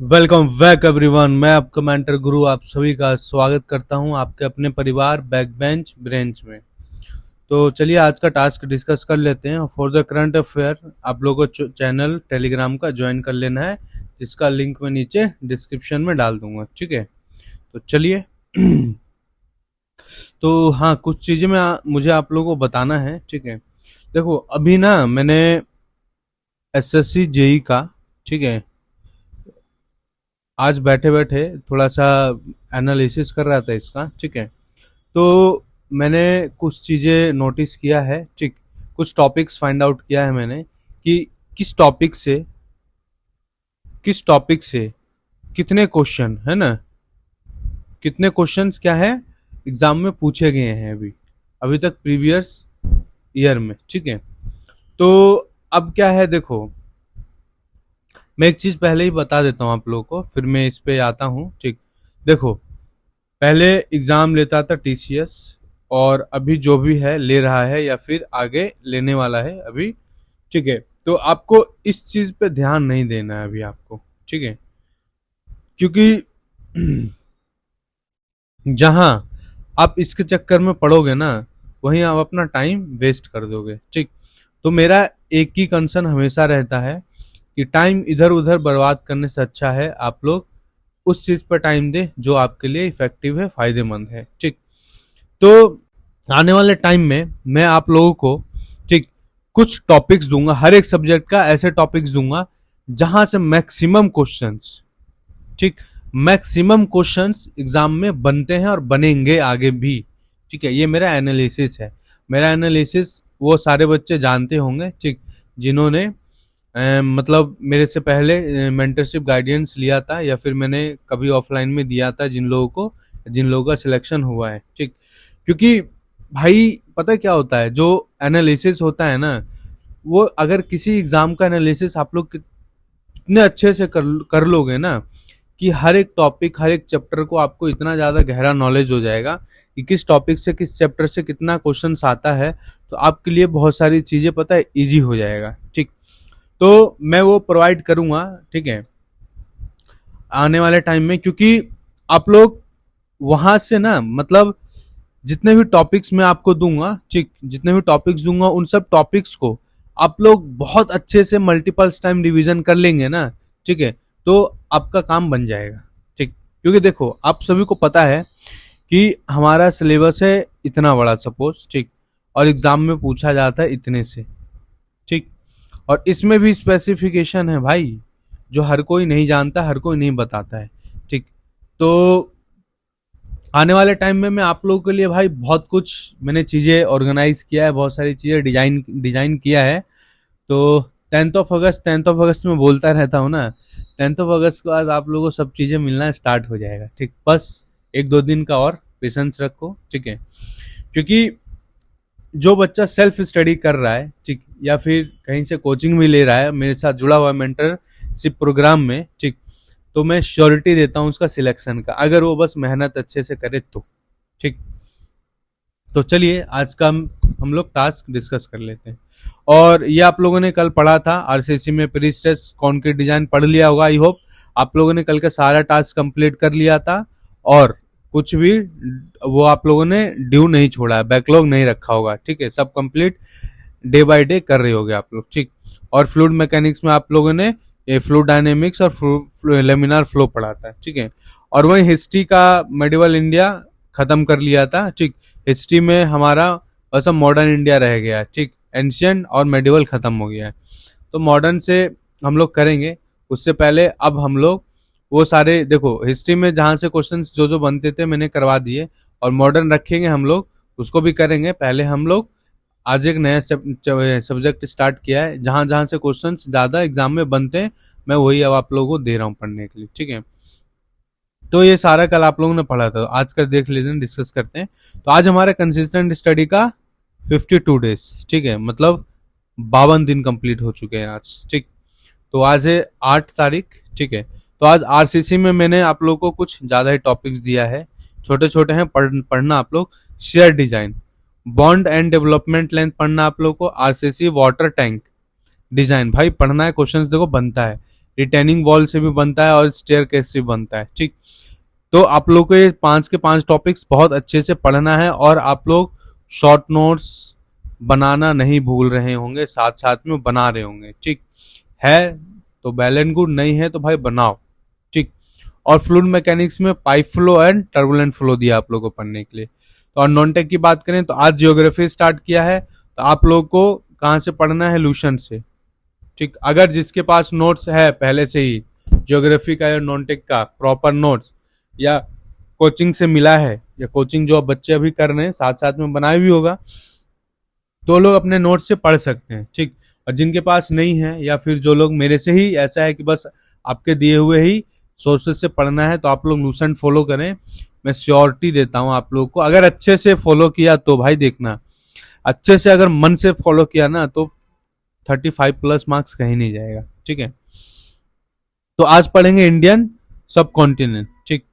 Welcome back everyone. मैं आपका mentor गुरु आप सभी का स्वागत करता हूं आपके अपने परिवार बैक बेंच ब्रेंच में। तो चलिए आज का टास्क डिस्कस कर लेते हैं। फॉर द करंट अफेयर आप लोगों को चैनल टेलीग्राम का ज्वाइन कर लेना है, जिसका लिंक मैं नीचे डिस्क्रिप्शन में डाल दूंगा। ठीक है, तो चलिए तो हाँ, कुछ चीज़ें मुझे आप लोगों को बताना है। ठीक है, देखो अभी ना मैंने एसएससी जेई का, ठीक है, आज बैठे बैठे थोड़ा सा एनालिसिस कर रहा था इसका। ठीक है, तो मैंने कुछ चीज़ें नोटिस किया है। ठीक, कुछ टॉपिक्स फाइंड आउट किया है मैंने कि किस टॉपिक से किस टॉपिक से कितने क्वेश्चन है ना, कितने क्वेश्चंस क्या है एग्जाम में पूछे गए हैं अभी अभी तक प्रीवियस ईयर में। ठीक है, तो अब क्या है, देखो मैं एक चीज़ पहले ही बता देता हूँ आप लोगों को, फिर मैं इस पे आता हूँ। ठीक, देखो पहले एग्ज़ाम लेता था टीसीएस, और अभी जो भी है ले रहा है या फिर आगे लेने वाला है अभी। ठीक है, तो आपको इस चीज़ पे ध्यान नहीं देना है अभी आपको। ठीक है, क्योंकि जहां आप इसके चक्कर में पड़ोगे ना, वहीं आप अपना टाइम वेस्ट कर दोगे। ठीक, तो मेरा एक ही कंसर्न हमेशा रहता है कि टाइम इधर उधर बर्बाद करने से अच्छा है आप लोग उस चीज पर टाइम दें जो आपके लिए इफेक्टिव है, फायदेमंद है। ठीक, तो आने वाले टाइम में मैं आप लोगों को, ठीक, कुछ टॉपिक्स दूंगा, हर एक सब्जेक्ट का ऐसे टॉपिक्स दूंगा जहां से मैक्सिमम क्वेश्चंस, ठीक, मैक्सिमम क्वेश्चंस एग्जाम में बनते हैं और बनेंगे आगे भी। ठीक है, ये मेरा एनालिसिस है। मेरा एनालिसिस वो सारे बच्चे जानते होंगे, ठीक, जिन्होंने मतलब मेरे से पहले मेंटरशिप गाइडेंस लिया था या फिर मैंने कभी ऑफलाइन में दिया था, जिन लोगों का सिलेक्शन हुआ है। ठीक, क्योंकि भाई पता है क्या होता है, जो एनालिसिस होता है ना, वो अगर किसी एग्जाम का एनालिसिस आप लोग इतने अच्छे से कर लोगे ना कि हर एक टॉपिक, हर एक चैप्टर को आपको इतना ज़्यादा गहरा नॉलेज हो जाएगा कि किस टॉपिक से, किस चैप्टर से कितना क्वेश्चंस आता है, तो आपके लिए बहुत सारी चीज़ें पता है इजी हो जाएगा। ठीक, तो मैं वो प्रोवाइड करूँगा। ठीक है, आने वाले टाइम में, क्योंकि आप लोग वहाँ से ना, मतलब जितने भी टॉपिक्स मैं आपको दूंगा, ठीक, जितने भी टॉपिक्स दूंगा उन सब टॉपिक्स को आप लोग बहुत अच्छे से मल्टीपल्स टाइम रिवीजन कर लेंगे ना। ठीक है, तो आपका काम बन जाएगा। ठीक, क्योंकि देखो आप सभी को पता है कि हमारा सिलेबस है इतना बड़ा सपोज, ठीक, और एग्जाम में पूछा जाता है इतने से। ठीक, और इसमें भी स्पेसिफिकेशन है भाई, जो हर कोई नहीं जानता, हर कोई नहीं बताता है। ठीक, तो आने वाले टाइम में मैं आप लोगों के लिए भाई बहुत कुछ मैंने चीज़ें ऑर्गेनाइज किया है, बहुत सारी चीज़ें डिजाइन डिजाइन किया है। तो 10th ऑफ अगस्त में बोलता रहता हूँ ना, 10th ऑफ अगस्त के बाद आप लोगों को सब चीज़ें मिलना स्टार्ट हो जाएगा। ठीक, बस एक दो दिन का और पेशेंस रखो। ठीक है, क्योंकि जो बच्चा सेल्फ स्टडी कर रहा है, ठीक, या फिर कहीं से कोचिंग भी ले रहा है, मेरे साथ जुड़ा हुआ मेंटरशिप प्रोग्राम में, ठीक, तो मैं श्योरिटी देता हूँ उसका सिलेक्शन का, अगर वो बस मेहनत अच्छे से करे तो। ठीक, तो चलिए आज का हम लोग टास्क डिस्कस कर लेते हैं। और ये आप लोगों ने कल पढ़ा था आरसीसी में, प्री स्ट्रेस कॉन्क्रीट डिजाइन पढ़ लिया होगा। आई होप आप लोगों ने कल का सारा टास्क कंप्लीट कर लिया था, और कुछ भी वो आप लोगों ने ड्यू नहीं छोड़ा है, बैकलॉग नहीं रखा होगा। ठीक है, सब कंप्लीट डे बाय डे कर रहे होगे आप लोग। ठीक, और फ्लूइड मैकेनिक्स में आप लोगों ने ये फ्लूइड डायनेमिक्स और लेमिनार फ्लो पढ़ा था। ठीक है, और वही हिस्ट्री का मेडिवल इंडिया खत्म कर लिया था। ठीक, हिस्ट्री में हमारा बस मॉडर्न इंडिया रह गया है। ठीक, एंशियंट और मेडिवल खत्म हो गया है, तो मॉडर्न से हम लोग करेंगे। उससे पहले अब हम लोग वो सारे, देखो हिस्ट्री में जहाँ से क्वेश्चंस जो जो बनते थे मैंने करवा दिए, और मॉडर्न रखेंगे हम लोग, उसको भी करेंगे। पहले हम लोग आज एक नया सब्जेक्ट स्टार्ट किया है, जहां जहां से क्वेश्चंस ज्यादा एग्जाम में बनते हैं, मैं वही अब आप लोगों को दे रहा हूँ पढ़ने के लिए। ठीक है, तो ये सारा कल आप लोगों ने पढ़ा था, आज कर देख लेते हैं, डिस्कस करते हैं। तो आज हमारा कंसिस्टेंट स्टडी का 52 डेज, ठीक है, मतलब 52 दिन कंप्लीट हो चुके हैं आज। ठीक, तो आज है 8 तारीख। ठीक है, तो आज आरसीसी में मैंने आप लोगों को कुछ ज्यादा ही टॉपिक्स दिया है, छोटे छोटे हैं, पढ़ना आप लोग। Share design, bond and development length पढ़ना आप लोग को। आरसीसी वाटर टैंक डिजाइन भाई पढ़ना है, क्वेश्चंस देखो बनता है। रिटेनिंग वॉल से भी बनता है और स्टेयरकेस से भी बनता है। ठीक, तो आप लोग को ये 5 के 5 टॉपिक्स बहुत अच्छे से पढ़ना है और आप लोग शॉर्ट नोट्स बनाना नहीं भूल रहे होंगे, साथ साथ में बना रहे होंगे। ठीक है, तो वेल एंड गुड, नहीं है तो भाई बनाओ। ठीक, और फ्लूइड मैकेनिक्स में pipe flow and turbulent flow दिया आप लोगों को पढ़ने के लिए। तो और नॉन टेक की बात करें तो आज जियोग्राफी स्टार्ट किया है, तो आप लोग को कहाँ से पढ़ना है, लूशन से। ठीक, अगर जिसके पास नोट्स है पहले से ही ज्योग्राफी का या नॉन टेक का प्रॉपर नोट्स, या कोचिंग से मिला है, या कोचिंग जो अब बच्चे अभी कर रहे हैं साथ साथ में बनाया भी होगा, तो लोग अपने नोट्स से पढ़ सकते हैं। ठीक, और जिनके पास नहीं है या फिर जो लोग मेरे से ही ऐसा है कि बस आपके दिए हुए ही सोर्सेज से पढ़ना है, तो आप लोग लूसेंट फॉलो करें। मैं श्योरिटी देता हूँ आप लोग को, अगर अच्छे से फॉलो किया तो भाई देखना, अच्छे से अगर मन से फॉलो किया ना तो 35 प्लस मार्क्स कहीं नहीं जाएगा। ठीक है, तो आज पढ़ेंगे इंडियन सब कॉन्टिनेंट। ठीक,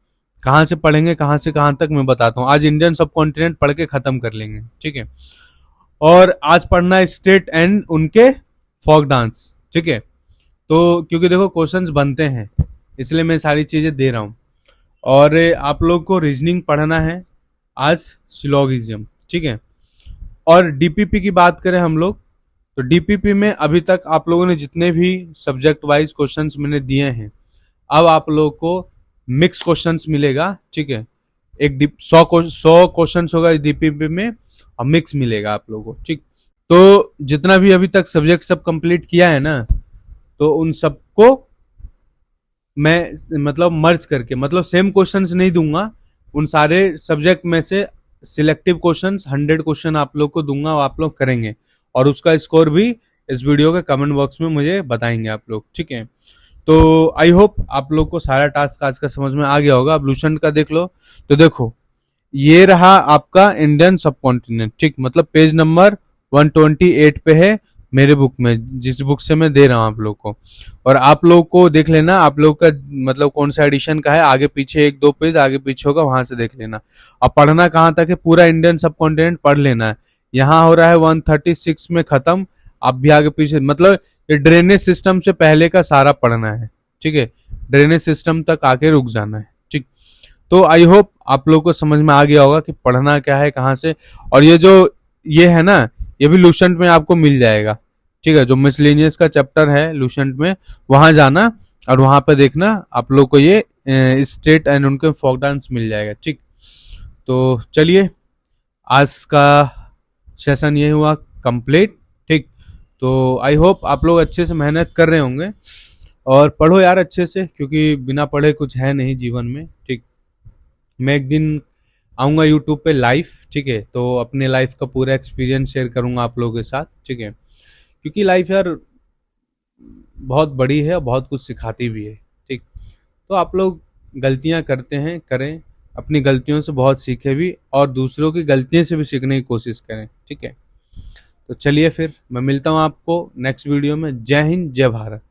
कहाँ से पढ़ेंगे, कहाँ से कहाँ तक मैं बताता हूँ। आज इंडियन सब कॉन्टिनेंट पढ़ के खत्म कर लेंगे। ठीक है, और आज पढ़ना है स्टेट एंड उनके फोक डांस। ठीक है, तो क्योंकि देखो क्वेश्चंस बनते हैं इसलिए मैं सारी चीजें दे रहा हूँ। और आप लोग को रीजनिंग पढ़ना है आज, सिलोगिज्म। ठीक है, और डीपीपी की बात करें हम लोग, तो डीपीपी में अभी तक आप लोगों ने जितने भी सब्जेक्ट वाइज क्वेश्चंस मैंने दिए हैं, अब आप लोगों को मिक्स क्वेश्चंस मिलेगा। ठीक है, एक 100 क्वेश्चंस होगा डीपीपी में और मिक्स मिलेगा आप लोगों को। ठीक, तो जितना भी अभी तक सब्जेक्ट सब कंप्लीट किया है ना, तो उन सबको मैं मतलब मर्ज करके, मतलब सेम क्वेश्चंस नहीं दूंगा, उन सारे सब्जेक्ट में से सिलेक्टिव क्वेश्चंस 100 क्वेश्चन आप लोग को दूंगा और आप लोग करेंगे, और उसका स्कोर भी इस वीडियो के कमेंट बॉक्स में मुझे बताएंगे आप लोग। ठीक है, तो आई होप आप लोग को सारा टास्क आज का समझ में आ गया होगा। अब लूसेंट का देख लो, तो देखो ये रहा आपका इंडियन सब कॉन्टिनेंट। ठीक, मतलब पेज नंबर 128 पे है मेरे बुक में, जिस बुक से मैं दे रहा हूँ आप लोग को। और आप लोग को देख लेना आप लोग का मतलब कौन सा एडिशन का है, आगे पीछे 1-2 पेज आगे पीछे होगा, वहां से देख लेना। अब पढ़ना कहाँ तक है, पूरा इंडियन सब कॉन्टिनेंट पढ़ लेना है। यहाँ हो रहा है 136 में खत्म, आप भी आगे पीछे मतलब ये ड्रेनेज सिस्टम से पहले का सारा पढ़ना है। ठीक है, ड्रेनेज सिस्टम तक आके रुक जाना है। ठीक, तो आई होप आप लोग को समझ में आ गया होगा कि पढ़ना क्या है, कहाँ से। और ये जो ये है ना, ये भी लूसेंट में आपको मिल जाएगा। ठीक है, जो मिसलेनियस का चैप्टर है लूसेंट में, वहां जाना और वहां पे देखना, आप लोग को ये स्टेट एंड उनके फोक डांस मिल जाएगा। ठीक, तो चलिए आज का सेशन ये हुआ कंप्लीट। ठीक, तो आई होप आप लोग अच्छे से मेहनत कर रहे होंगे, और पढ़ो यार अच्छे से, क्योंकि बिना पढ़े कुछ है नहीं जीवन में। ठीक, मैं एक दिन आऊँगा यूट्यूब पे लाइव। ठीक है, तो अपने लाइफ का पूरा एक्सपीरियंस शेयर करूँगा आप लोगों के साथ। ठीक है, क्योंकि लाइफ यार बहुत बड़ी है और बहुत कुछ सिखाती भी है। ठीक, तो आप लोग गलतियाँ करते हैं, करें, अपनी गलतियों से बहुत सीखे भी, और दूसरों की गलतियों से भी सीखने की कोशिश करें। ठीक है, तो चलिए फिर मैं मिलता हूँ आपको नेक्स्ट वीडियो में। जय हिंद, जय भारत।